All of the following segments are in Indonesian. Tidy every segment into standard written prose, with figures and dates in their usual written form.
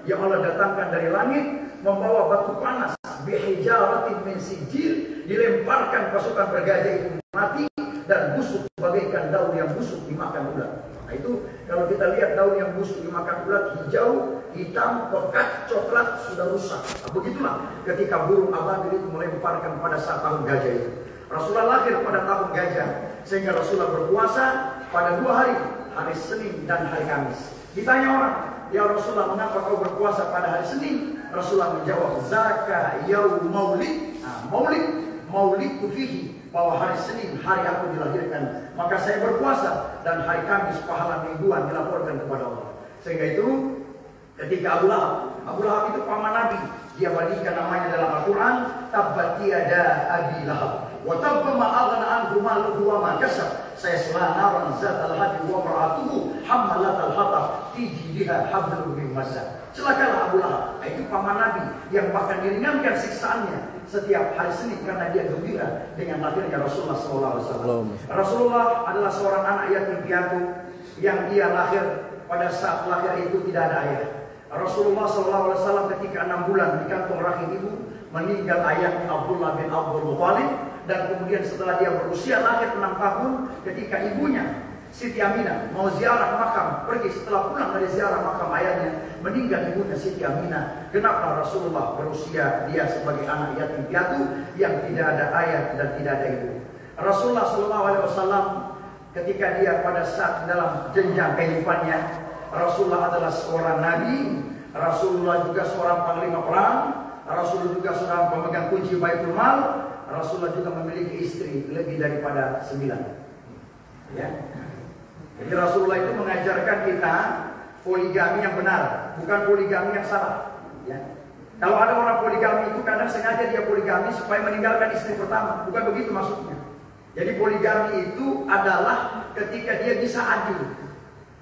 yang Allah datangkan dari langit, membawa batu panas, bihijaratin min sijil, dilemparkan pasukan bergajah itu mati dan busuk bagaikan daun yang busuk dimakan ulat. Nah itu kalau kita lihat daun yang busuk dimakan ulat, hijau, hitam, pekat, coklat, sudah rusak. Nah, begitulah ketika burung ababil itu melemparkan pada saat tahun gajah itu. Rasulullah lahir pada tahun gajah, sehingga Rasulullah berpuasa pada 2 hari, hari Senin dan hari Kamis. Ditanya orang, ya Rasulullah, mengapa kau berpuasa pada hari Senin? Rasulullah menjawab, zaka yaum maulid. Nah, maulid fihi, bahwa hari Senin hari aku dilahirkan, maka saya berpuasa, dan hari Kamis pahala mingguan dilaporkan kepada Allah. Sehingga itu ketika Abu Lahab itu paman Nabi, dia balikan namanya dalam Al-Quran, tabbat yada abi lahab wa tabba ma aghna anhu maluhu wa ma kasab sayasla naran zatal hadi wa mar'atuhu hammalatal hatab fi jidha hablum min masad. Celakalah Abu Lahab. Itu paman Nabi yang bahkan diringankan siksaannya setiap hari Senin karena dia gembira dengan lahirnya Rasulullah SAW. Rasulullah adalah seorang anak yatim piatu yang dia lahir pada saat lahir itu tidak ada ayah. Rasulullah SAW ketika 6 bulan di kantong rahim ibu, meninggal ayahnya Abdullah bin Abdul Muthalib, dan kemudian setelah dia berusia lahir 6 tahun, ketika ibunya Siti Aminah mau ziarah makam, pergi setelah pulang dari ziarah makam ayahnya, meninggal ibunya Siti Aminah. Kenapa? Rasulullah berusia dia sebagai anak yatim piatu yang tidak ada ayah dan tidak ada ibu. Rasulullah SAW ketika dia pada saat dalam jenjang kehidupannya, Rasulullah adalah seorang nabi, Rasulullah juga seorang panglima perang, Rasulullah juga seorang pemegang kunci Baitul Mal, Rasulullah juga memiliki istri lebih daripada 9. Ya. Jadi Rasulullah itu mengajarkan kita poligami yang benar, bukan poligami yang salah. Ya. Kalau ada orang poligami itu kadang sengaja dia poligami supaya meninggalkan istri pertama, bukan begitu maksudnya. Jadi poligami itu adalah ketika dia bisa adil.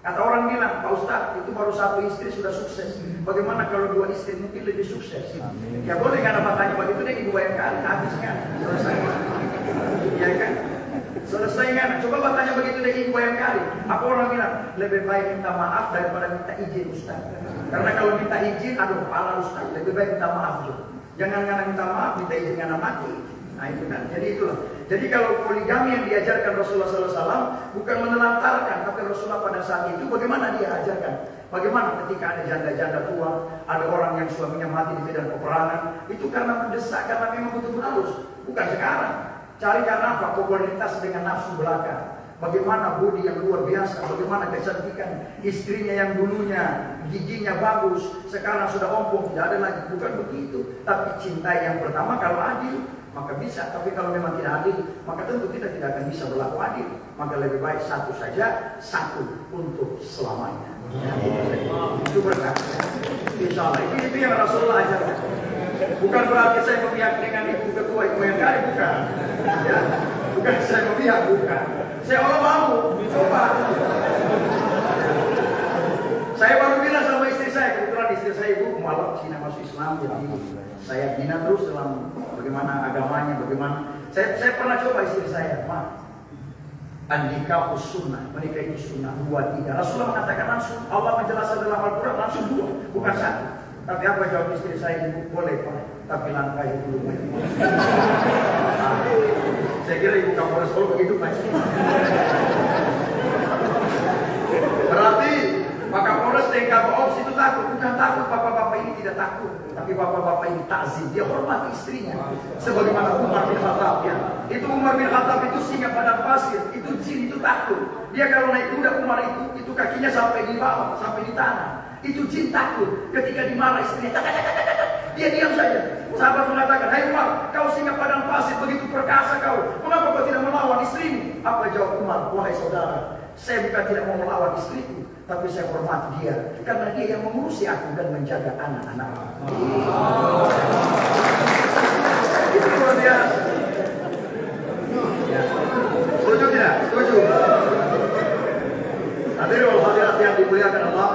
Kata orang bilang, Pak Ustadz, itu baru 1 istri sudah sukses. Bagaimana kalau 2 istri mungkin lebih sukses? Amin. Ya boleh kan tanya begitu deh, ibu yang kali habis kan, selesai. Ya kan? Selesai kan? Coba bertanya begitu deh, ibu yang kali. Apa orang bilang? Lebih baik minta maaf daripada minta izin Ustadz. Karena kalau minta izin, aduh kepala Ustadz. Lebih baik minta maaf juga. Jangan karena minta maaf, minta izin karena mati. Nah itu kan, jadi itulah. Jadi kalau poligami yang diajarkan Rasulullah SAW bukan menelantarkan, tapi Rasulullah pada saat itu bagaimana dia ajarkan? Bagaimana ketika ada janda-janda tua, ada orang yang suaminya mati di medan peperangan, itu karena mendesak, karena memang betul harus, bukan sekarang. Cari karena apa? Popularitas dengan nafsu belaka. Bagaimana budi yang luar biasa, bagaimana kecantikan istrinya yang dulunya giginya bagus, sekarang sudah ompong, tidak ada lagi. Bukan begitu, tapi cinta yang pertama kalau adil maka bisa, tapi kalau memang tidak adil, maka tentu kita tidak akan bisa berlaku adil. Maka lebih baik satu saja, satu untuk selamanya. Ya, itu berkah. Insya Allah, itu yang Rasulullah ajarkan. Bukan berarti saya memihak dengan ibu ketua, ibu yang kali, bukan. Ya, bukan saya memihak, bukan. Saya Allah mau dicoba. Saya baru bilang sama istri saya, kebetulan istri saya ibu mualaf Cina masuk Islam, jadi saya bina terus dalam bagaimana agamanya, bagaimana. Saya pernah coba istri saya, An-nikah sunnah, menikah itu sunnah, 2 3. Rasulullah mengatakan langsung, Allah menjelaskan dalam Al-Quran langsung 2, bukan 1. Tapi apa jawab istri saya, ibu boleh Pak, tapi langkah itu dulu. Saya kira ibu Kapolres Solo begitu Pak. Berarti Pak Kapolres tinggal opsi itu takut, bukan takut, bapak-bapak ini tidak takut, tapi bapak-bapak ini takzim, dia hormati istrinya. Sebagaimana Umar bin Khattab ya. Itu Umar bin Khattab itu singa padang pasir, itu jin itu takut. Dia kalau naik kuda Umar itu kakinya sampai di bawah, sampai di tanah. Itu jin takut. Ketika dimarah istrinya, dia diam saja. Sahabat mengatakan, hai Umar, kau singa padang pasir begitu perkasa kau, mengapa kau tidak melawan istrimu? Apa jawab Umar? Wahai saudara, saya bukan tidak mau melawan istriku, tapi saya hormati dia karena dia yang mengurusi aku dan menjaga anak-anak. Itu luar biasa. Ya. Setuju tidak? Setuju. Hadirin hadirat yang dimuliakan Allah,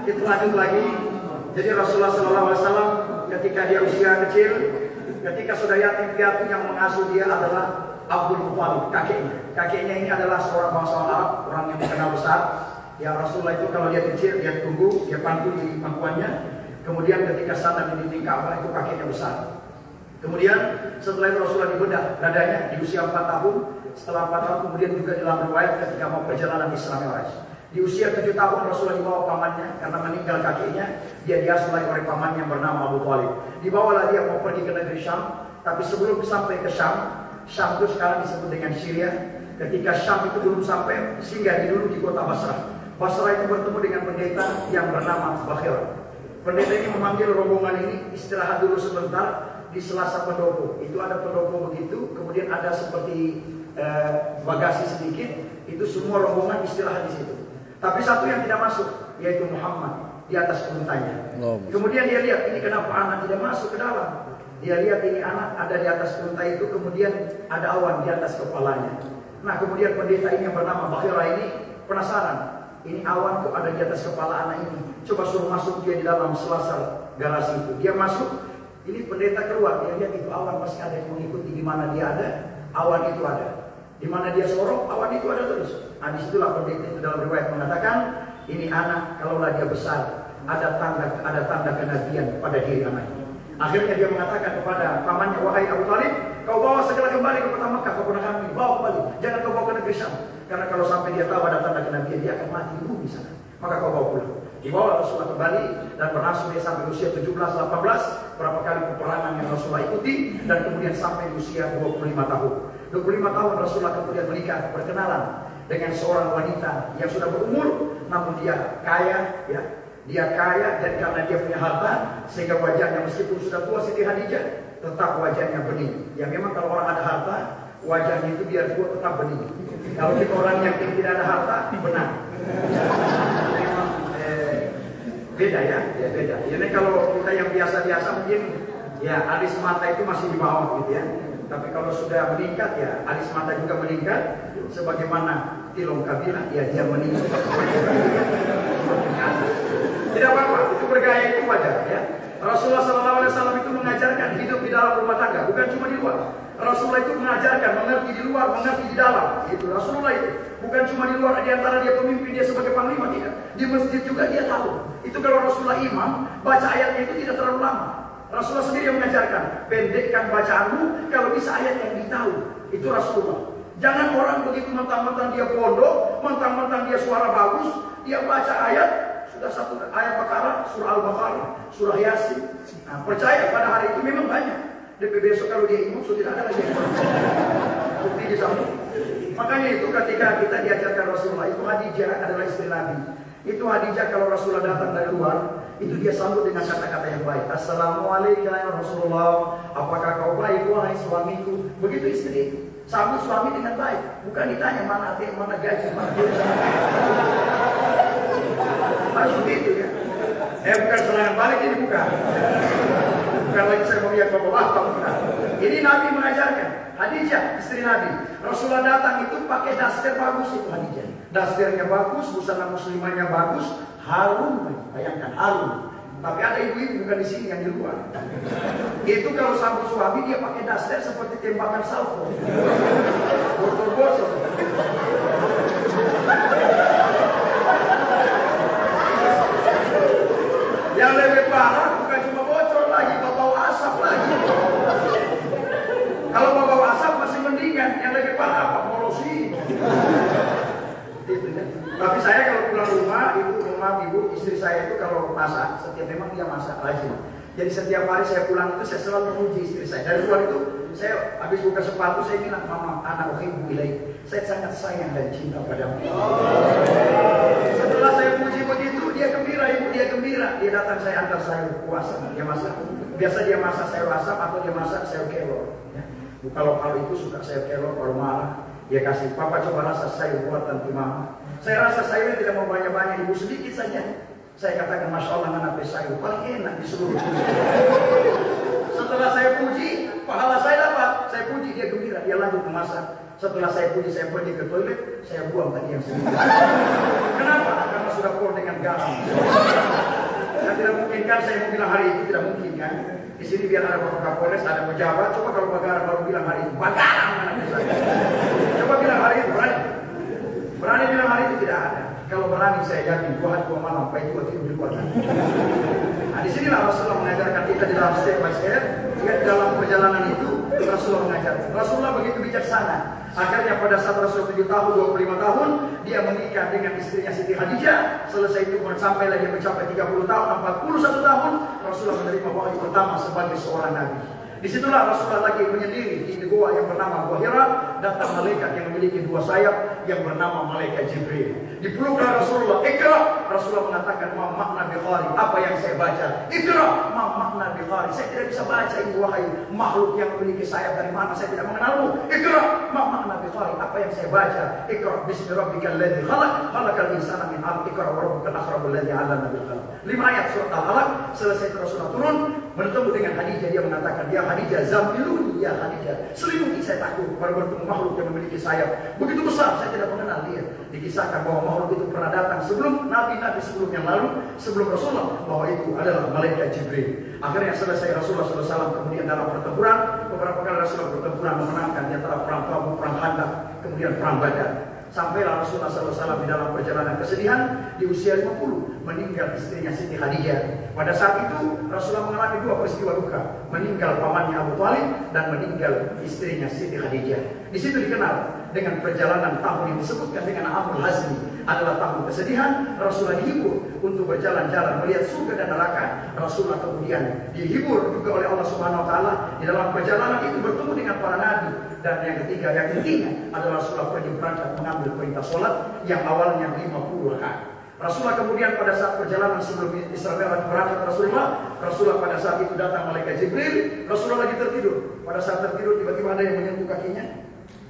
kita lanjut lagi. Jadi Rasulullah SAW ketika dia usia kecil, ketika sudah yatim piatu yang mengasuh dia adalah Abdul Muthalib, kakeknya. Kakeknya ini adalah seorang bangsawan Arab, orang yang dikenal besar. Ya Rasulullah itu kalau dia kecil, dia tunggu, dia pantun di pangkuannya. Kemudian ketika sana di dinding Ka'bah itu kakinya besar. Kemudian setelah itu Rasulullah dibedah dadanya di usia 4 tahun. Setelah 4 tahun kemudian juga dalam riwayat ketika mau perjalanan Isra Mi'raj. Di usia 7 tahun Rasulullah dibawa pamannya karena meninggal kakinya. Dia diasuh oleh pamannya yang bernama Abu Thalib. Dibawalah dia mau pergi ke negeri Syam. Tapi sebelum sampai ke Syam, Syam itu sekarang disebut dengan Syria. Ketika Syam itu belum sampai, singgah dulu di kota Basrah. Basrah itu bertemu dengan pendeta yang bernama Bakhir. Pendeta ini memanggil rombongan ini istirahat dulu sebentar di Selasa Pendopo. Itu ada pendopo begitu, kemudian ada seperti bagasi sedikit. Itu semua rombongan istirahat di situ. Tapi satu yang tidak masuk, yaitu Muhammad di atas untanya. Kemudian dia lihat ini kenapa anak tidak masuk ke dalam. Dia lihat ini anak ada di atas unta itu, kemudian ada awan di atas kepalanya. Nah kemudian pendeta ini yang bernama Bakhira ini penasaran. Ini awan kok ada di atas kepala anak ini. Coba suruh masuk dia di dalam selasar garasi itu. Dia masuk, ini pendeta keluar. Dia lihat itu awan pasti ada yang mengikuti. Di mana dia ada, awan itu ada. Di mana dia sorok, awan itu ada terus. Nah disitulah pendeta itu dalam riwayat mengatakan, ini anak kalaulah dia besar, ada tanda kenabian pada diri anak ini. Akhirnya dia mengatakan kepada pamannya, wahai Abu Thalib, kau bawa segera kembali ke kota Mekah, kau pernah kami, bawa kembali, jangan kau bawa ke negeri Syam. Karena kalau sampai dia tahu ada tanda kenabian, dia akan mati di bumi sana. Maka kau bawa pulang. Dibawa Rasulullah kembali dan berlangsung dia sampai usia 17-18, berapa kali peperangan yang Rasulullah ikuti, dan kemudian sampai usia 25 tahun. 25 tahun Rasulullah kemudian menikah, berkenalan dengan seorang wanita yang sudah berumur, namun dia kaya, ya. Dia kaya dan karena dia punya harta sehingga wajahnya meskipun sudah tua Siti Khadijah tetap wajahnya bening. Ya memang kalau orang ada harta wajahnya itu biar tua tetap bening. Kalau kita orang yang tidak ada harta benar. Memang beda ya, beda. Ini kalau kita yang biasa-biasa mungkin ya alis mata itu masih di bawah gitu ya. Tapi kalau sudah meningkat ya alis mata juga meningkat. Sebagaimana Tilong Kabila ya dia meningkat. Tidak apa-apa, itu bergaya itu wajar ya. Rasulullah SAW itu mengajarkan hidup di dalam rumah tangga, bukan cuma di luar. Rasulullah itu mengajarkan mengerti di luar, mengerti di dalam. Itu Rasulullah itu bukan cuma di luar, di antara dia pemimpin, dia sebagai panglima tidak. Di masjid juga dia tahu. Itu kalau Rasulullah imam, baca ayatnya itu tidak terlalu lama. Rasulullah sendiri yang mengajarkan, pendekkan bacaanmu kalau bisa ayat yang ditahu. Itu Rasulullah. Jangan orang begitu mentang-mentang dia pondok, mentang-mentang dia suara bagus, dia baca ayat. Sudah satu ayat Baqarah, surah Al-Baqarah, surah Yasin. Nah, percaya pada hari itu memang banyak. Tapi besok kalau dia imam sudah tidak ada lagi. Bukti di sana. Makanya itu ketika kita diajarkan Rasulullah, itu Khadijah adalah istri Nabi. Itu Khadijah kalau Rasulullah datang dari luar, itu dia sambut dengan kata-kata yang baik. Assalamualaikum ya Rasulullah. Apakah kau baik wahai suamiku? Begitu istri sambut suami dengan baik. Bukan ditanya mana hati, mana gaji, mana dosa. Harus begitu ya. Bukan serangan balik ini bukan. Bukan lagi saya mau lihat bapak-bapak bukan. Ini Nabi mengajarkan. Khadijah istri Nabi. Rasulullah datang itu pakai daster bagus itu Khadijah. Dasternya bagus, busana muslimahnya bagus, harum. Bayangkan harum. Tapi ada ibu-ibu bukan di sini yang di luar. Itu kalau sambut suami dia pakai daster seperti tembakan salvo. Bocor-bocor. Yang lebih parah bukan cuma bocor lagi, bau asap lagi. Kalau bau asap masih mendingan, yang lebih parah apa? Polosi. Tapi saya kalau pulang rumah ibu istri saya itu kalau masak, memang dia masak rajin. Jadi setiap hari saya pulang itu saya selalu memuji istri saya. Dari luar itu saya habis buka sepatu saya bilang, mama, anak ibu ilaih. Saya sangat sayang dan cinta padamu. Setelah saya puji begitu, dia gembira, ibu dia gembira. Dia datang saya antar sayur puasa, dia masak. Biasa dia masak sayur asam atau dia masak sayur kelor. Ya. Kalau itu suka sayur kelor, kalau marah dia kasih, papa coba rasa sayur buatan mama. Saya rasa sayurnya tidak mau banyak-banyak, ibu sedikit saja. Saya katakan, Masya Allah, anak sayur paling enak di seluruh dunia. Setelah saya puji, pahala saya dapat. Saya puji, dia gembira, dia lanjut memasak. Setelah saya puji, saya pergi ke toilet, saya buang tadi yang sedikit. Kenapa? Karena sudah penuh dengan garam. Dan tidak mungkin kan saya mau bilang hari itu, tidak mungkin kan. Di sini biar ada Bapak Kapolres, ada pejabat. Coba kalau Bagaran baru bilang hari itu, Bagaran mana saya. Coba bilang hari itu, berani. Berani bilang hari itu tidak ada. Kalau berani saya yakin 2 hari 2 malam, Pak itu tidur di luar. Nah di sini Disinilah Rasulullah mengajarkan kita di dalam step by step. Dalam perjalanan itu Rasulullah mengajar. Rasulullah begitu bijaksana. Akhirnya pada saat Rasulullah 7 tahun, 25 tahun, dia menikah dengan istrinya Siti Khadijah. Selesai itu sampailah dia mencapai 30 tahun, 41 tahun, Rasulullah menerima wahyu pertama sebagai seorang nabi. Disitulah Rasulullah lagi menyendiri di gua yang bernama Gua Hira. Datang malaikat yang memiliki 2 sayap yang bernama malaikat Jibril. Dipeluklah Rasulullah, Iqra. Rasulullah mengatakan, ma makna biqari, apa yang saya baca. Iqra, ma makna biqari, saya tidak bisa baca ini wahai makhluk yang memiliki sayap dari mana, saya tidak mengenalmu. Iqra, ma makna biqari, apa yang saya baca. Iqra bismi rabbikal ladzi khalaq, khalaqal insana min 'alaq, Iqra wa rabbukal akramul ladzi 'allama bil qalam. 5 ayat surat Al-Alaq. Selesai Rasulullah turun bertemu dengan Khadijah, dia mengatakan, ya Khadijah, zamiluni ya Khadijah, selimuti saya takut baru bertemu makhluk yang memiliki sayap begitu besar, saya tidak mengenal dia. Dikisahkan bahwa makhluk itu pernah datang sebelum nabi-nabi sebelum yang lalu, sebelum Rasulullah, bahwa itu adalah malaikat Jibril. Akhirnya selesai Rasulullah SAW kemudian dalam pertempuran, beberapa kali Rasulullah bertempuran memenangkan di antara perang Tabuk, perang Khandaq, kemudian perang Badar. Sampailah Rasulullah SAW di dalam perjalanan kesedihan di usia 50, meninggal istrinya Siti Khadijah. Pada saat itu Rasulullah mengalami 2 peristiwa duka, meninggal pamannya Abu Thalib dan meninggal istrinya Siti Khadijah. Di situ dikenal dengan perjalanan tahun yang disebutkan dengan Amul Hazmi, adalah tahun kesedihan. Rasulullah dihibur untuk berjalan-jalan melihat surga dan neraka. Rasulullah kemudian dihibur juga oleh Allah Subhanahu wa taala di dalam perjalanan itu bertemu dengan para nabi. Dan yang ketiga, yang intinya adalah Rasulullah pergi berangkat mengambil perintah sholat yang awalnya 50 rakaat. Rasulullah kemudian pada saat perjalanan sebelum Isra Mi'raj berangkat Rasulullah pada saat itu datang malaikat Jibril. Rasulullah lagi tertidur. Pada saat tertidur tiba-tiba ada yang menyentuh kakinya.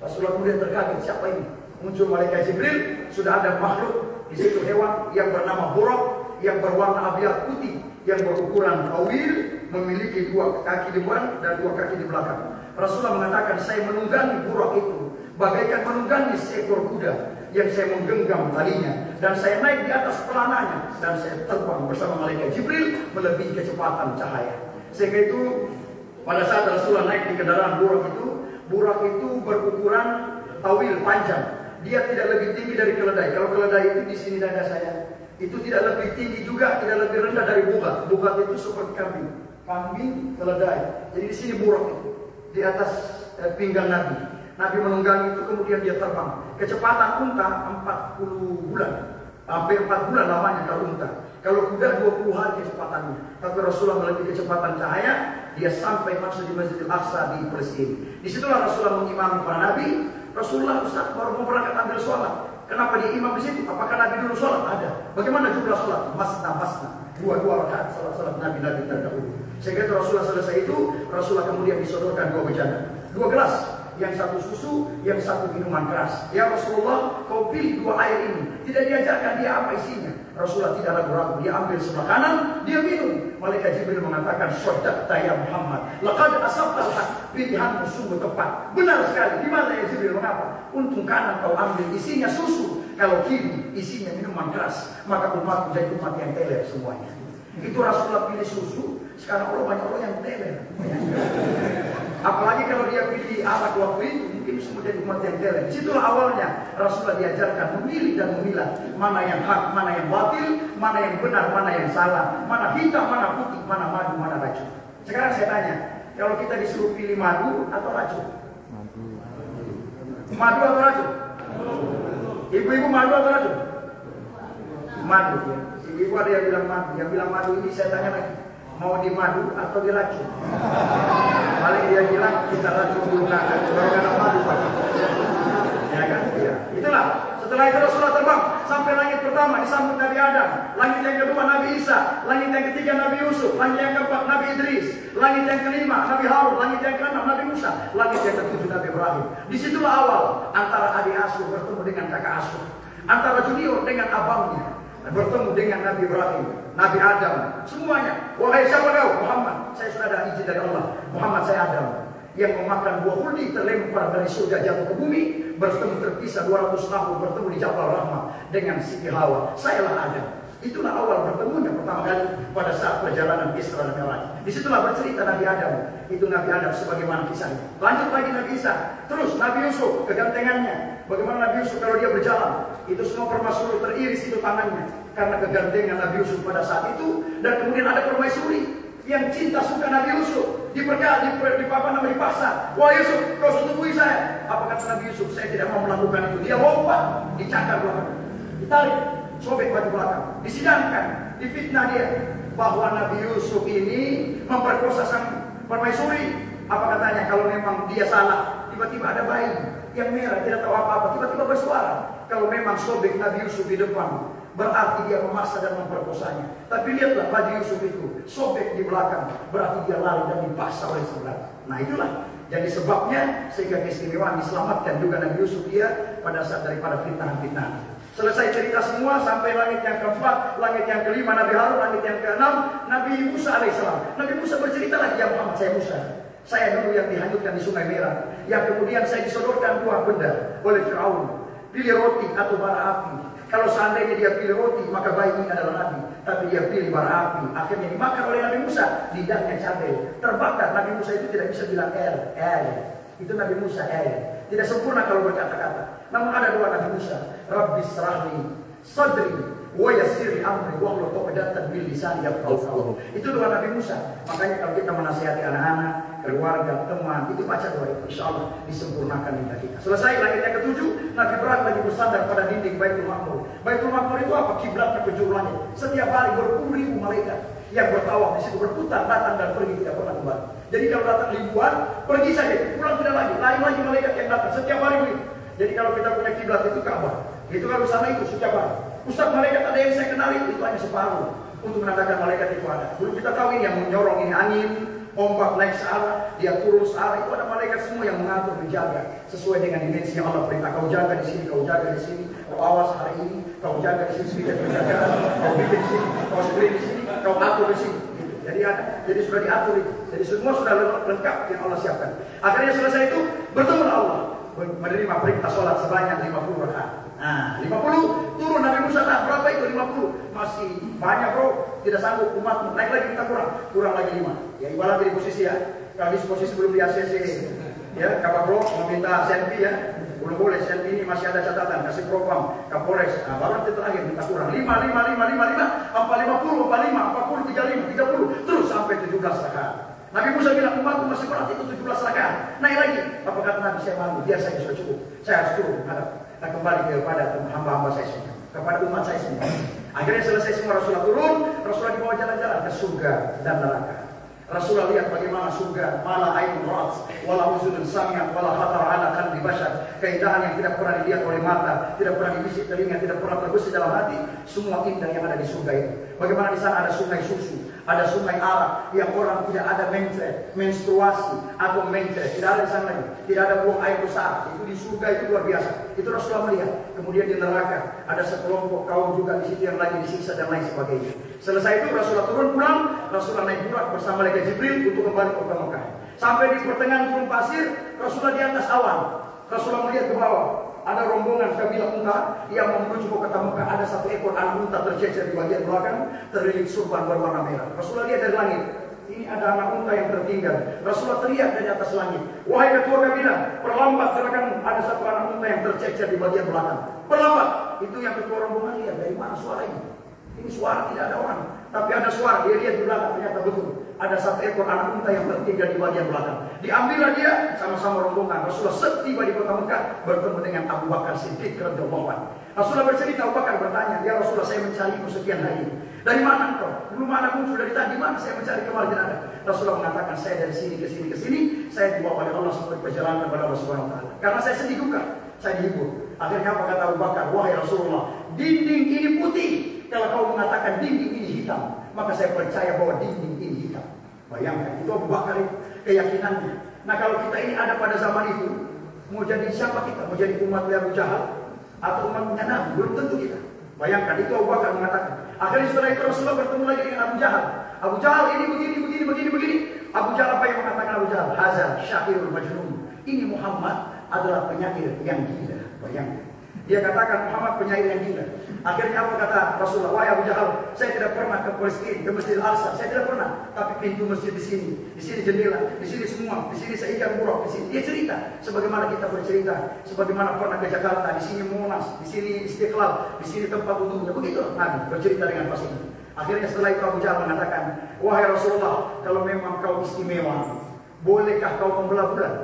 Rasulullah kemudian terkaget, siapa ini? Muncul malaikat Jibril. Sudah ada makhluk di situ, hewan yang bernama buraq, yang berwarna abyad putih, yang berukuran tawil, memiliki 2 kaki di depan dan 2 kaki di belakang. Rasulullah mengatakan, saya menunggangi buraq itu bagaikan menunggangi seekor kuda yang saya menggenggam talinya, dan saya naik di atas pelananya, dan saya terbang bersama malaikat Jibril melebihi kecepatan cahaya. Sehingga itu pada saat Rasulullah naik di kendaraan buraq itu berukuran tawil, panjang. Dia tidak lebih tinggi dari keledai. Kalau keledai itu di sini dada saya, itu tidak lebih tinggi juga, tidak lebih rendah dari bugat. Bugat itu seperti kambing, keledai. Jadi di sini buraq itu di atas pinggang Nabi. Nabi menunggangi itu, kemudian dia terbang. Kecepatan unta 40 bulan. Hampir 4 bulan lamanya kalau unta. Kalau kuda 20 hari kecepatannya. Tapi Rasulullah melebihi kecepatan cahaya. Dia sampai maksud di Masjidil Aqsa di Palestina. Disitulah Rasulullah mengimami para nabi. Rasulullah Ustaz baru mau berangkat ambil sholat. Kenapa dia imam di situ? Apakah Nabi dulu sholat? Ada. Bagaimana jumlah sholat? Masna. 2 rakaat salat Nabi terdahulu. Sehingga itu Rasulullah selesai itu, Rasulullah kemudian disodorkan 2 bejana, 2 gelas, yang 1 susu, yang 1 minuman keras. Ya Rasulullah, kau pilih 2 air ini. Tidak diajarkan dia apa isinya. Rasulullah tidak ragu-ragu, dia ambil sebelah kanan, dia minum. Malaikat Jibril mengatakan, "Shaddaqta ya Muhammad, laqad asabta al-haq." Pilihanmu sungguh tepat. Benar sekali. Di mana ya Jibril? Mengapa? Untung kanan kau ambil isinya susu, kalau kiri isinya minuman keras, maka umat menjadi umat yang teler semuanya. Itu Rasulullah pilih susu. Sekarang banyak orang yang teler. Apalagi kalau dia pilih alat waktu itu, mungkin semua jadi umat yang teler. Disitulah awalnya Rasulullah diajarkan memilih dan memilah mana yang hak, mana yang batil, mana yang benar, mana yang salah, mana hitam, mana putih, mana madu, mana racun. Sekarang saya tanya, kalau kita disuruh pilih madu atau racun? Madu atau racun? Ibu-ibu madu atau racun? Madu ya. Ibu ada yang bilang madu, yang bilang madu ini saya tanya lagi, mau di madu atau di racun? Paling dia bilang kita racun dulu baru kena madu Pak. Ya kan? Ya. Itulah. Setelah itu Rasulullah terbang sampai langit pertama disambut Nabi Adam, langit yang kedua Nabi Isa, langit yang ketiga Nabi Yusuf, langit yang keempat Nabi Idris, langit yang kelima Nabi Harun, langit yang keenam Nabi Musa, langit yang ketujuh Nabi Ibrahim. Disitulah awal antara adik asuh bertemu dengan kakak asuh, antara junior dengan abangnya, bertemu dengan Nabi Ibrahim, Nabi Adam, semuanya. Wahai siapa kau? Muhammad. Saya sudah ada izin dari Allah. Muhammad, saya Adam yang memakan buah khuldi, terlempar dari surga jatuh ke bumi, bertemu terpisah 200 tahun, bertemu di Jabal Rahmah dengan Siti Hawa. Sayalah Adam. Itulah awal bertemunya pertama kali pada saat perjalanan Isra dan Mi'raj. Disitulah bercerita Nabi Adam. Itu Nabi Adam sebagaimana kisahnya. Lanjut lagi Nabi Isa. Terus Nabi Yusuf, kegantengannya. Bagaimana Nabi Yusuf kalau dia berjalan, itu semua permasalahan teriris itu tangannya. karena kegantengan Nabi Yusuf pada saat itu. Dan kemudian ada permaisuri yang cinta suka Nabi Yusuf, dipaksa. Wah Yusuf, kau setubui saya. Apa kata Nabi Yusuf? Saya tidak mau melakukan itu. Dia lompat, dicakar belakang, ditarik, sobek baju belakang, disidangkan, difitnah dia bahwa Nabi Yusuf ini memperkosa sang permaisuri. Apa katanya? Kalau memang dia salah, tiba-tiba ada bayi yang merah, tidak tahu apa-apa, tiba-tiba bersuara. Kalau memang sobek Nabi Yusuf di depan, berarti dia memaksa dan memperkosanya. Tapi lihatlah baju Yusuf itu sobek di belakang, berarti dia lari dan dipaksa oleh saudara. Nah itulah jadi sebabnya sehingga keistimewaan diselamatkan juga Nabi Yusuf dia pada saat daripada fitnah-fitnah. Selesai cerita semua sampai langit yang keempat, langit yang kelima Nabi Harun, langit yang keenam Nabi Musa alaihissalam. Nabi Musa bercerita lagi, ya Muhammad, saya Musa. Saya dulu yang dihanyutkan di Sungai Merah, yang kemudian saya disodorkan buah benda oleh Firaun. Pilih roti atau bara api. Kalau seandainya dia pilih roti, maka bayi ini adalah Nabi. Tapi dia pilih bara api. Akhirnya dimakan oleh Nabi Musa. Lidahnya cabai, terbakar. Nabi Musa itu tidak bisa bilang itu Nabi Musa tidak sempurna kalau berkata-kata. Namun ada dua Nabi Musa. Rabbi srahli sadri wa yassir amri wahlul 'uqdatam min lisani yafqahu. Itu doa Nabi Musa. Makanya kalau kita menasihati anak-anak, keluarga, teman, itu baca doa itu, insyaallah disempurnakan lidah kita. Selesai langit yang ketujuh, Nabi Ibrahim lagi bersandar pada dinding Baitul Maqmur. Baitul Maqmur itu apa? Kiblatnya penjuru langit. Setiap hari berpuluh-ribu malaikat yang bertawaf di situ, berputar, datang dan pergi, tidak pernah kembali. Jadi kalau datang ribuan, pergi saja, pulang tidak lagi. Lain lagi malaikat yang datang setiap hari begitu. Jadi kalau kita punya kiblat itu Ka'bah, itu kalau sana itu setiap hari. Ustaz, malaikat ada yang saya kenali, itu hanya separuh untuk menandakan malaikat itu ada. Belum kita tahu ini yang menyorong ini angin, ombak naik searah, dia turun searah, itu ada malaikat semua yang mengatur, menjaga sesuai dengan dimensi yang Allah perintah. Kau jaga di sini, kau jaga di sini, kau awas hari ini, kau jaga di sini, sedikit penjagaan, kau bikin di sini, kau sendiri di sini, kau atur di sini. Jadi ada, jadi sudah diatur itu. Jadi semua sudah lengkap yang Allah siapkan. Akhirnya selesai itu bertemu Allah, menerima perintah sholat sebanyak 50 rakaat. Nah, 50 turun Nabi Musa, nah berapa itu 50? Masih banyak bro, tidak sanggup umat, naik lagi kita kurang lagi 5. Ya ibarat di posisi ya, kalau di posisi belum di ACC ya, Kabar bro meminta selfie ya, belum boleh selfie ini masih ada catatan, kasih propam, Kapolres, nah, baru nanti terakhir kita kurang 5, 40, 35, 40, 30, terus sampai 17 rakaat. Nabi Musa bilang umatku masih berat itu 17 rakaat, naik lagi. Apa kata Nabi? Saya malu, biar saya sudah cukup, saya harus turun menghadap dan kembali kepada hamba-hamba saya semua, kepada umat saya semua. Akhirnya selesai semua, Rasulullah turun, Rasulullah dibawa jalan-jalan ke surga dan neraka. Rasulullah lihat bagaimana surga, mala ainun ra'at, wala uzunun sami'at, wala khatar ala qalbi bashar. Keindahan yang tidak pernah dilihat oleh mata, tidak pernah dibisik telinga, tidak pernah terbesit dalam hati. Semua indah yang ada di surga itu. Bagaimana di sana ada sungai susu, ada sungai arak yang orang tidak ada menstruasi atau tidak ada di sana lagi, tidak ada buang air besar. Itu di surga itu luar biasa. Itu Rasulullah melihat. Kemudian di neraka ada sekelompok kaum juga di situ yang lagi disiksa dan lain sebagainya. Selesai itu Rasulullah turun pulang, Rasulullah naik burak bersama malaikat Jibril untuk kembali ke Mekah. Sampai di pertengahan gurun pasir, Rasulullah di atas awan. Rasulullah melihat ke bawah. Ada rombongan kabilah unta yang menuju ke kota Mekah. Ada satu ekor anak unta tercecer di bagian belakang, terlilit surban berwarna merah. Rasulullah lihat dari langit. Ini ada anak unta yang tertinggal. Rasulullah teriak dari atas langit, wahai ketua kabilah, perlambat, silakan, ada satu anak unta yang tercecer di bagian belakang. Perlambat. Itu yang ketua rombongan lihat, dari mana suara ini? Ini suara tidak ada orang, tapi ada suara. Dia lihat di belakang, ternyata betul. Ada satu ekor anak unta yang tertinggal di bagian belakang. Diambillah dia sama-sama rombongan. Rasulullah tiba di kota Mekah bertemu dengan Abu Bakar Siddiq radhiyallahu anhu. Rasulullah bercerita, Abu Bakar bertanya, ya Rasulullah, saya mencarimu sekian hari. Dari mana engkau? Belum ada muncul dari tadi, mana saya mencari kemarin tidak ada. Rasulullah mengatakan, saya dari sini ke sini ke sini, saya dibawa oleh Allah seperti perjalanan kepada Allah Subhanahu wa taala. Karena saya sedih duka, saya dihibur. Akhirnya apa kata Abu Bakar? Wahai Rasulullah, dinding ini putih. Kalau kau mengatakan dinding ini hitam, maka saya percaya bahwa dinding ini hitam. Bayangkan, itu Abu Bakar keyakinannya. Nah kalau kita ini ada pada zaman itu, mau jadi siapa kita? Mau jadi umat Abu Jahal atau umatnya Nabi? Belum tentu kita. Bayangkan, itu Abu Bakar mengatakan. Akhirnya setelah itu Rasulullah bertemu lagi dengan Abu Jahal. Abu Jahal ini begini. Abu Jahal apa yang mengatakan Abu Jahal? Hazal syairul majnun. Ini Muhammad adalah penyair yang gila. Bayangkan. Dia katakan Muhammad penyair yang gila. Akhirnya apa kata Rasulullah? Wahai Abu Jahal, saya tidak pernah ke Palestina, ke Masjid Al-Aqsa, saya tidak pernah. Tapi pintu masjid di sini jendela, di sini semua, di sini saya ikan buruk, di sini. Dia cerita, sebagaimana kita bercerita, sebagaimana pernah ke Jakarta, di sini Monas, di sini Istiqlal, di sini tempat wudhunya. Begitu Nabi bercerita dengan fasih. Akhirnya setelah itu Abu Jahal mengatakan, wahai Rasulullah, kalau memang kau istimewa, bolehkah kau membelah bulan?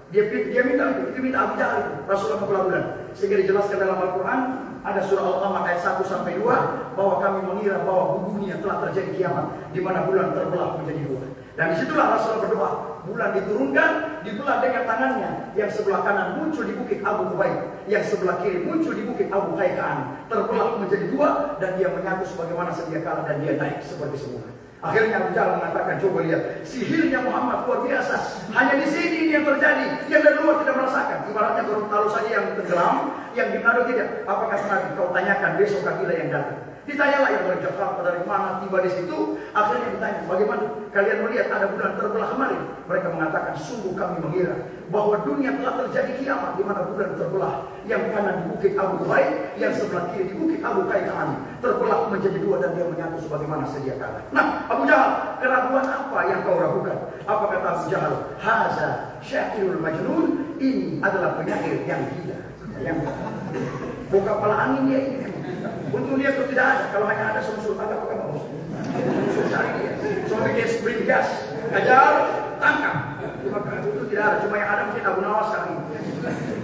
Dia minta itu minta Abu Jahal itu, Rasulullah membelah bulan. Sehingga dijelaskan dalam Al-Quran, ada surah Al-Qamar ayat 1-2, bahwa kami mengira bahwa dunia telah terjadi kiamat, di mana bulan terbelah menjadi dua. Dan disitulah Rasulullah berdoa, bulan diturunkan, dibelah dengan tangannya, yang sebelah kanan muncul di bukit Abu Hubaid, yang sebelah kiri muncul di bukit Abu Haikaan, terbelah menjadi dua, dan dia menyatu sebagaimana sedia kala, dan dia naik seperti semula. Akhirnya Abu Jahal mengatakan, coba lihat, sihirnya Muhammad luar biasa. Hanya di sini yang terjadi, yang dari luar tidak merasakan. Ibaratnya Gorontalo saja yang tenggelam, yang di Manado tidak. Apakah Nabi kau tanyakan besok kabilah yang datang? Ditanyalah yang dari Jakarta, dari mana, tiba di situ. Akhirnya ditanya, bagaimana kalian melihat ada bulan terbelah kemarin? Mereka mengatakan, sungguh kami mengira bahwa dunia telah terjadi kiamat, di mana bulan terbelah. Yang kanan di bukit Abu Hubaid, yang sebelah kiri di bukit Abu Haikaan, terbelah menjadi dua, dan dia menyatu sebagaimana sedia kala. Nah, Abu Jahal, keraguan apa yang kau ragukan? Apa kata Abu Jahal? Haza syairul majnun, ini adalah penyair yang gila. Yang buka kepala angin dia ini. Untuk dia itu tidak ada. Kalau hanya ada susul agak pakai mau. Cari dia. Soalnya dia spring gas, ajar, tangkap. Itu tidak ada. Cuma yang ada mungkin Abu Nawas kali.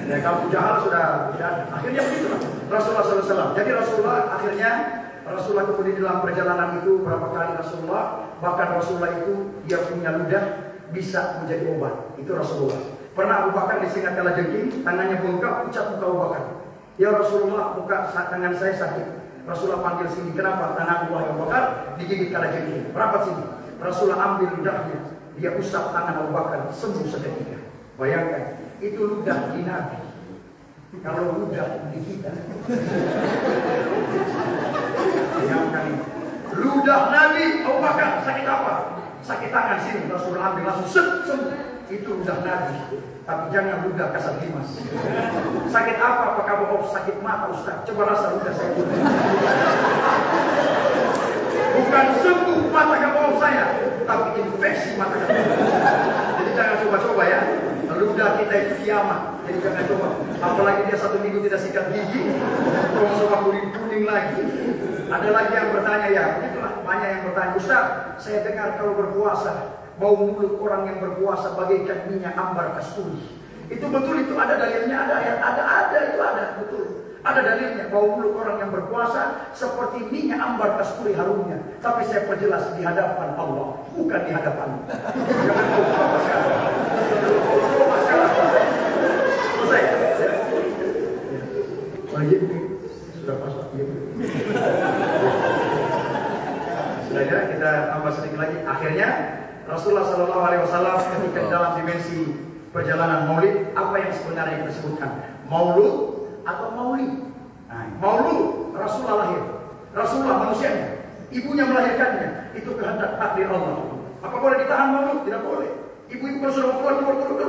Dan Abu Jahal sudah tidak ada. Akhirnya begitu Rasulullah SAW. Jadi Rasulullah kemudian dalam perjalanan itu berapa kali Rasulullah, bahkan Rasulullah itu dia punya ludah bisa menjadi obat. Itu Rasulullah. Pernah Abu Bakar disingkat kalajengking, tangannya bengkak, ucap muka Abu Bakar. Ya Rasulullah, tangan saya sakit. Rasulullah panggil sini, kenapa? Tangan Abu Bakar digigit kalajengking. Rapat sini. Rasulullah ambil ludahnya, dia usap tangan Abu Bakar, sembuh seketika. Bayangkan, itu ludah di Nabi. Kalau ludah di kita. Bayangkan, ludah Nabi Abu Bakar sakit apa? Sakit tangan sini, Rasulullah ambil langsung sembuh. Itu ludah Nabi. Tapi jangan ludah kasar Dimas. Sakit apa? Apakah bohong? Sakit mata Ustaz. Coba rasa ludah saya. Bukan sembuh mata bohong saya, tapi infeksi mata bohong. Jadi jangan coba-coba ya. Ludah kita itu kiamat. Jadi jangan coba. Apalagi dia 1 minggu tidak sikat gigi, kalau coba kuning lagi. Ada lagi yang bertanya ya. Itulah banyak yang bertanya. Ustaz, saya dengar kalau berpuasa bau mulut orang yang berpuasa bagaikan minyak ambar kasturi. Itu betul, itu ada dalilnya, ada ayat, ada itu ada, betul. Ada dalilnya, bau mulut orang yang berpuasa seperti minyak ambar kasturi harumnya. Tapi saya perjelas di hadapan Allah, bukan di hadapan. Jangan lupa sekarang. Lupa sekarang. Selesai. Wajib sudah pas waktu. Sudah kita tambah sedikit lagi. Akhirnya Rasulullah SAW ketika dalam dimensi perjalanan maulid, apa yang sebenarnya disebutkan? Maulud atau maulid? Nah, maulud, Rasulullah lahir. Rasulullah manusianya, ibunya melahirkannya. Itu kehendak takdir Allah. Apa boleh ditahan maulud? Tidak boleh. Ibu-ibu sudah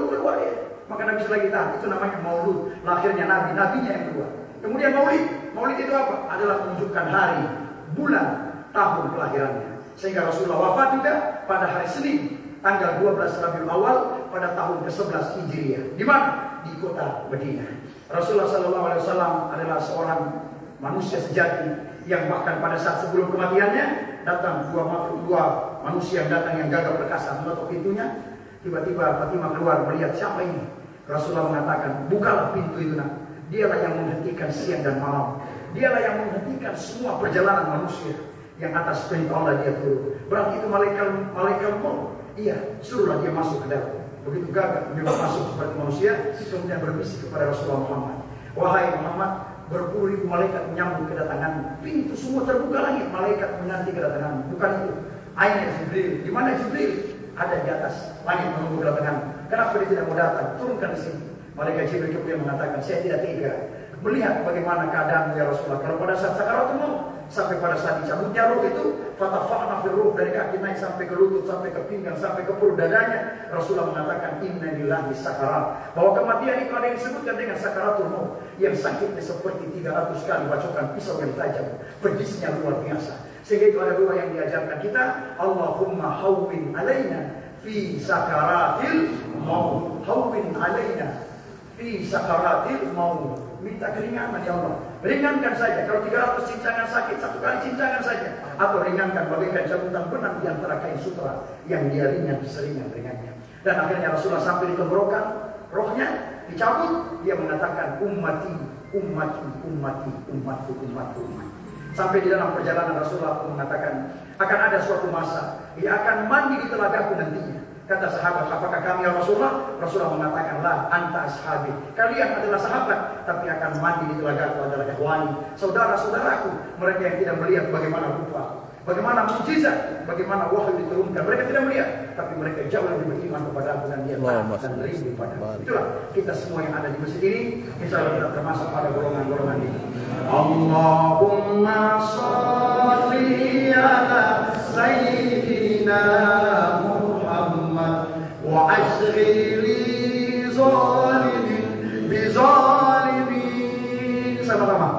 keluar ya. Maka Nabi lagi tahan. Itu namanya maulud. Lahirnya Nabi, nabinya yang kedua. Kemudian maulid. Maulid itu apa? Adalah menunjukkan hari, bulan, tahun kelahirannya. Sehingga Rasulullah wafat juga pada hari Senin, tanggal 12 Rabiul Awal pada tahun ke-11 Hijriah. Di mana? Di kota Madinah. Rasulullah SAW adalah seorang manusia sejati yang bahkan pada saat sebelum kematiannya datang dua manusia yang datang yang gagah perkasa mengetuk pintunya. Tiba-tiba Fatimah keluar melihat siapa ini. Rasulullah mengatakan, bukalah pintu itu nak. Dialah yang menghentikan siang dan malam. Dialah yang menghentikan semua perjalanan manusia. Yang atas perintah Allah dia turun. Berarti itu malaikat maut. Iya, suruhlah dia masuk ke dalam. Begitu gagah dia masuk seperti manusia, kemudian berbisik kepada Rasulullah Muhammad. Wahai Muhammad, berpuluh ribu malaikat menyambut kedatangan. Pintu semua terbuka langit, malaikat menanti kedatangan. Bukan itu. Aina Jibril. Di mana Jibril? Ada di atas langit menunggu kedatangan. Kenapa dia tidak mau datang? Turunkan di sini. Malaikat Jibril kemudian mengatakan, saya tidak tega melihat bagaimana keadaan ya Rasulullah. Kalau pada saat sakaratul maut sampai pada saat dicabutnya roh itu, fatafa'na fil ruh, dari kaki naik sampai ke lutut, sampai ke pinggang, sampai ke perut dadanya. Rasulullah mengatakan inna lillahi sakarat, bahwa kematian itu ada yang disebutkan dengan sakaratul maut, yang sakitnya seperti 300 kali bacokan pisau yang tajam, pedisnya luar biasa. Sehingga itu ada doa yang diajarkan kita, Allahumma hawwin alaina fi sakaratil maut, hawwin alaina fi sakaratil maut. Minta keringanan ya Allah, ringankan saja. Kalau 300 cincangan sakit, 1 kali cincangan saja, atau ringankan bagaikan cabutan benang di antara kain sutra yang dia ringan seringan-ringannya. Dan akhirnya Rasulullah sampai di tenggorokan, rohnya dicabut, dia mengatakan ummati, ummati, ummati, umatku, umatku, umatku. Sampai di dalam perjalanan Rasulullah mengatakan akan ada suatu masa dia akan mandi di telagaku nantinya. Kata sahabat, apakah kami ya Rasulullah? Rasulullah mengatakan, la anta ashabi, kalian adalah sahabat, tapi akan mandi di telagaku adalah ikhwani, saudara-saudaraku, mereka yang tidak melihat bagaimana rupa, bagaimana mukjizat, bagaimana wahyu diturunkan. Mereka tidak melihat, tapi mereka jauh lebih beriman kepada aku dan dia dan rindu pada. Itulah kita semua yang ada di masjid ini, insya Allah kita termasuk pada golongan-golongan ini. Allahumma sholli ala sayyidina Muhammad wa asri li zalimin bi zalimin. Sama-sama.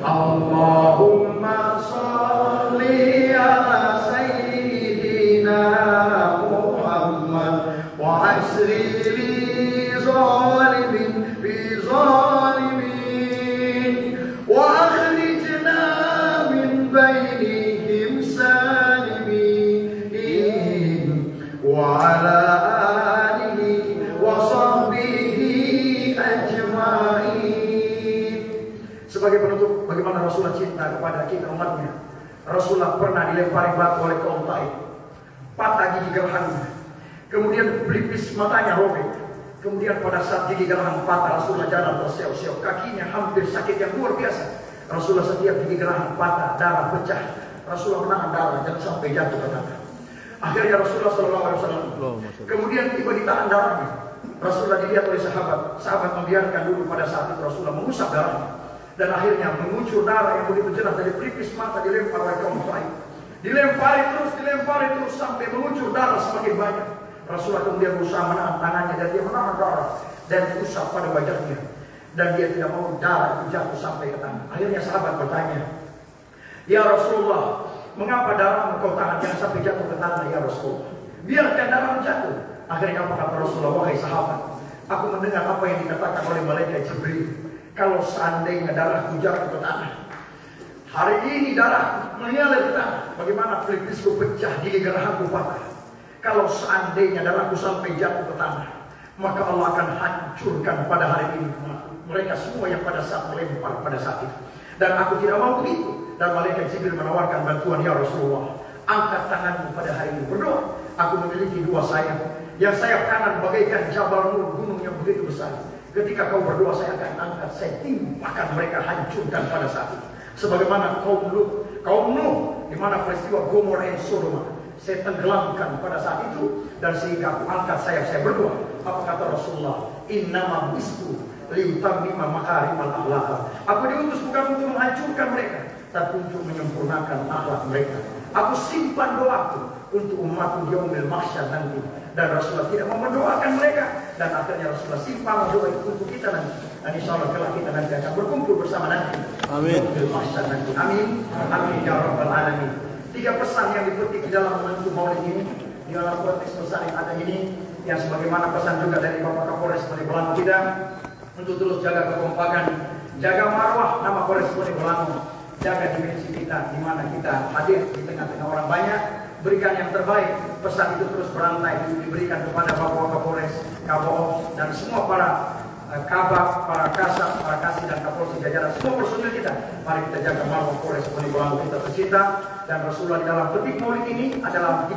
Allahumma sholli ala sayyidina Muhammad wa asri li zalimin bi zalimin wa akhrijna min bainihim salimin wa ala alihi wa sahbihi ajma'in. Sebagai penutup, bagaimana Rasulullah cinta kepada kita umatnya. Rasulullah pernah dilempari batu oleh kaum Taif, patah gigi gerahangnya, kemudian pelipis matanya robek. Kemudian pada saat gigi gerahang patah, Rasulullah jalan terseok-seok, kakinya hampir sakit yang luar biasa. Rasulullah setiap gigi gerahang patah, darah pecah, Rasulullah menahan darah jangan sampai jatuh ke tanah. Akhirnya Rasulullah SAW kemudian tiba ditahan darahnya. Rasulullah dilihat oleh sahabat, sahabat membiarkan dulu. Pada saat itu Rasulullah mengusap darahnya, dan akhirnya mengucur darah yang begitu jelas dari pelipis mata, dilempar oleh kaum Taif. Dilempari terus sampai mengucur darah semakin banyak. Rasulullah kemudian berusaha menahan tangannya dan dia menahan darah dan diusap pada wajahnya, dan dia tidak mau darah itu jatuh sampai ke tanah. Akhirnya sahabat bertanya, ya Rasulullah, mengapa darah engkau tahan jangan sampai jatuh ke tanah ya Rasulullah? Biarkan darah jatuh. Akhirnya apa kata Rasulullah? Wahai sahabat, aku mendengar apa yang dikatakan oleh malaikat Jibril. Kalau seandainya darahku jatuh ke tanah, hari ini darah mengalir ke tanah, bagaimana pelipisku pecah, gigi gerahangku patah. Kalau seandainya darahku sampai jatuh ke tanah, maka Allah akan hancurkan pada hari ini mereka semua yang pada saat melempar pada saat itu. Dan aku tidak mau begitu. Dan malaikat Jibril menawarkan bantuan, ya Rasulullah, angkat tanganmu pada hari ini, berdoa. Aku memiliki 2 sayap. Yang sayap kanan bagaikan Jabal Nur, gunung yang begitu besar. Ketika kau berdoa, saya akan angkat, saya timpakan mereka, hancurkan pada saat itu. Sebagaimana kaum Nuh, di mana peristiwa Gomorrah dan Sodoma, saya tenggelamkan pada saat itu, dan sehingga aku angkat sayap, saya berdoa. Apa kata Rasulullah? Innama bistu liutammima makarimal akhlaq. Aku diutus bukan untuk menghancurkan mereka, tapi untuk menyempurnakan akhlak mereka. Aku simpan doaku untuk umatku di yaumil mahsyar nanti. Dan Rasulullah tidak mau mendoakan mereka, dan akhirnya Rasulullah simpan doa itu untuk kita nanti. Dan insya Allah kelak kita nanti akan berkumpul bersama nanti. Amin. Amin. Amin ya rabbal alamin. 3 pesan yang dipetik di dalam momentum Maulid ini, di dalam konteks pesan yang ada ini, yang sebagaimana pesan juga dari Bapak Kapolres Bonegolango kita, untuk terus jaga kekompakan, jaga marwah nama Polres Bonegolango, jaga dimensi kita, di mana kita hadir di tengah-tengah orang banyak, berikan yang terbaik. Pesan itu terus berantai diberikan kepada Bapak Kapolres, Kabop, dan semua para Kabak, para Kasat, para Kasih dan Kapolres jajaran, semua personil kita. Mari kita jaga marwah Polres Bonegolango kita tercinta. Dan Rasulullah di dalam petik Maulid ini adalah 3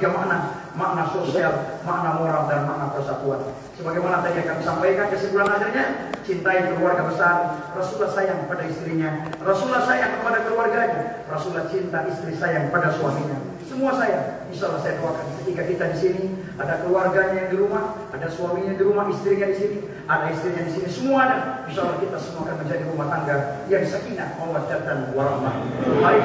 makna sosial, makna moral, dan makna persatuan. Sebagaimana tadi kami sampaikan, kesimpulan akhirnya, cintai keluarga besar. Rasulullah sayang pada istrinya, Rasulullah sayang kepada keluarganya, Rasulullah cinta istri sayang pada suaminya. Semua sayang. Insya Allah saya doakan ketika kita di sini, ada keluarganya yang di rumah, ada suaminya di rumah, istrinya di sini, ada istrinya di sini, semua ada. Insya Allah kita semua akan menjadi rumah tangga yang sakinah, mawaddah, dan warahmah. Mari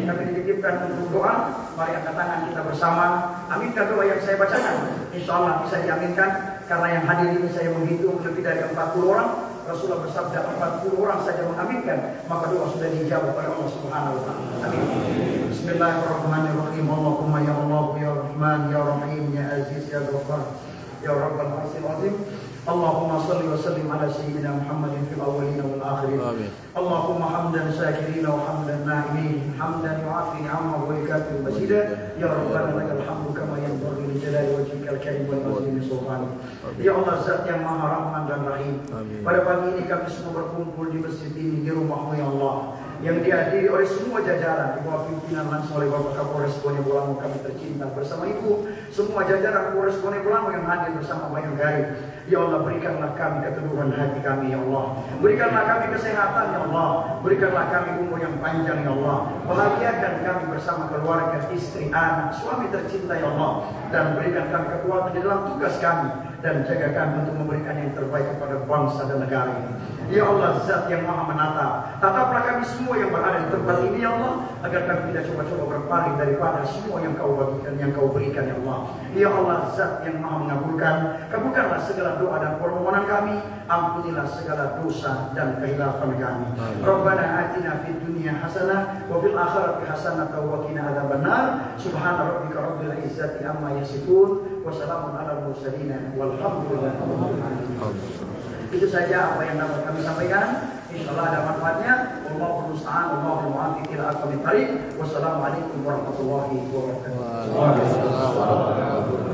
kami dititipkan untuk doa. Mari angkat tangan kita bersama. Aminkan doa yang saya bacakan. Insya Allah bisa diaminkan. Karena yang hadir ini saya menghitung lebih dari 40 orang. Rasulullah bersabda 40 orang saja mengaminkan, maka doa sudah dijawab oleh Allah Subhanahu wa taala. Amin. Bismillahirrahmanirrahim. Allahumma ya Allah ya Rahman ya Rahim ya Aziz ya Ghaffar ya Rabbal Arsyil Azim. Allahumma salli wa sallim ala sayyidina Muhammadin fil awwalin wal akhirin. Amin. Allahumma hamdan syakirin wa hamdan na'imin, hamdan yu'afi ni'amahu wa yukafi mazida. Ya Rabbana lakal hamdu kama yanbaghi li jalali wajhikal karim wal azimi sultanik. Ya Allah, Zat yang Maha Rahman dan Rahim. Amin. Pada pagi ini kami semua berkumpul di masjid ini, di rumah-Mu ya Allah, yang dihadiri oleh semua jajaran di bawah pimpinan langsung oleh Bapak Kapolres Bone Bolango kami tercinta, bersama Ibu semua jajaran Polres Bone Bolango yang hadir bersama Bayangkari. Ya Allah, berikanlah kami keteguhan hati kami ya Allah, berikanlah kami kesehatan ya Allah, berikanlah kami umur yang panjang ya Allah, bahagiakan kami bersama keluarga, istri, anak, suami tercinta ya Allah, dan berikan kami kekuatan di dalam tugas kami, dan jaga kami untuk memberikan yang terbaik kepada bangsa dan negara ini. Ya Allah, Zat yang Maha menatap, tataplah kami semua yang berada di tempat ini ya Allah, agar kami tidak coba-coba berpaling daripada semua yang Kau bagikan, yang Kau berikan ya Allah. Ya Allah, Zat yang Maha mengabulkan, kabulkanlah segala doa dan permohonan kami, ampunilah segala dosa dan kehilafan kami. Rabbana atina fid dunya hasanah wa fil akhirati hasanah wa qina adzabannar. Subhana rabbika rabbil izzati amma yasifun wa salamun alal mursalin walhamdulillahi rabbil alamin. Itu saja apa yang dapat kami sampaikan. Insyaallah ada manfaatnya. Wallahu musta'an, wallahu muwaffiq ila aqwamit thariq. Wassalamualaikum warahmatullahi wabarakatuh.